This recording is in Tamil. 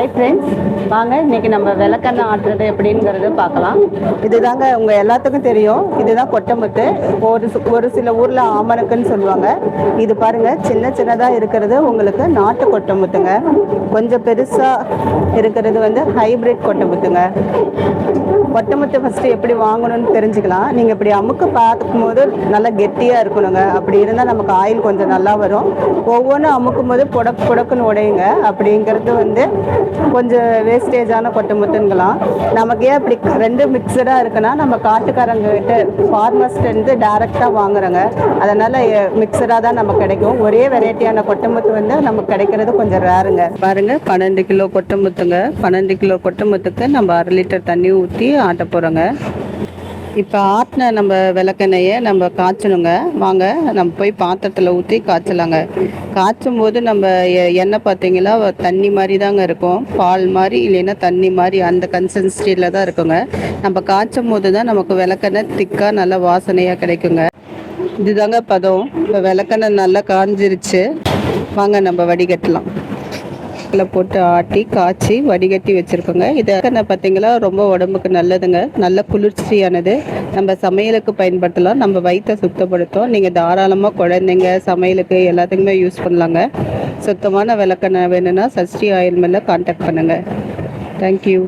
ஹாய் ஃப்ரெண்ட்ஸ், வாங்க இன்னைக்கு நம்ம விளக்கெண்ணெய் ஆட்டுறது எப்படிங்கிறத பார்க்கலாம். இதுதாங்க உங்கள் எல்லாத்துக்கும் தெரியும். இதுதான் கொட்டமுத்து. ஒரு சில ஊரில் ஆமணக்குன்னு சொல்லுவாங்க. இது பாருங்கள், சின்ன சின்னதாக இருக்கிறது உங்களுக்கு நாட்டு கொட்டமுத்துங்க. கொஞ்சம் பெருசாக இருக்கிறது வந்து ஹைப்ரிட் கொட்டமுத்துங்க. கொட்டமுத்து ஃபஸ்ட்டு எப்படி வாங்கணும்னு தெரிஞ்சுக்கலாம். நீங்கள் இப்படி அமுக்கு பார்க்கும்போது நல்லா கெட்டியாக இருக்கணுங்க. அப்படி இருந்தால் நமக்கு ஆயில் கொஞ்சம் நல்லா வரும். ஒவ்வொன்றும் அமுக்கும் போது புடக்குன்னு உடையுங்க. அப்படிங்கிறது வந்து கொஞ்சம் வேஸ்டேஜான கொட்டமுத்துங்களாம். நமக்கு ஏன் இப்படி ரெண்டு மிக்சடாக இருக்குன்னா, நம்ம காட்டுக்காரங்கிட்ட ஃபார்மர்ஸ்லேருந்து டைரெக்டாக வாங்குறோங்க. அதனால் மிக்சடாக தான் நமக்கு கிடைக்கும். ஒரே வெரைட்டியான கொட்டமுத்து வந்து நமக்கு கிடைக்கிறது கொஞ்சம் ரேருங்க. பாருங்கள், 12 கிலோ கொட்டமுத்துங்க. 12 கிலோ கொட்டமுத்துக்கு நம்ம 1/2 லிட்டர் தண்ணி ஊற்றி ஆட்ட போகிறோங்க. இப்போ ஆட்டின நம்ம விளக்கெண்ணெயை நம்ம காய்ச்சணுங்க. வாங்க நம்ம போய் பாத்திரத்தில் ஊற்றி காய்ச்சலாங்க. காய்ச்சும் போது நம்ம எண்ணெய் பார்த்தீங்களா தண்ணி மாதிரி தாங்க இருக்கும். பால் மாதிரி இல்லைன்னா தண்ணி மாதிரி அந்த கன்சிஸ்டன்சியில் தான் இருக்குங்க. நம்ம காய்ச்சும் போது தான் நமக்கு விளக்கெண்ணெய் திக்காக நல்லா வாசனையாக கிடைக்குங்க. இதுதாங்க பதம். இப்போ விளக்கெண்ணெய் நல்லா காஞ்சிருச்சு. வாங்க நம்ம வடிகட்டலாம். போட்டு ஆட்டி காய்ச்சி வடிகட்டி வச்சுருக்கோங்க. இது பார்த்தீங்களா ரொம்ப உடம்புக்கு நல்லதுங்க. நல்ல குளிர்ச்சியானது. நம்ம சமையலுக்கு பயன்படுத்தலாம். நம்ம வயிற்றை சுத்தப்படுத்தும். நீங்கள் தாராளமாக குழந்தைங்க சமையலுக்கு எல்லாத்துக்குமே யூஸ் பண்ணலாங்க. சுத்தமான விளக்கெண்ணெய் வேணும்னா சஷ்டி ஆயில் மேலே கான்டாக்ட் பண்ணுங்கள். தேங்க்யூ.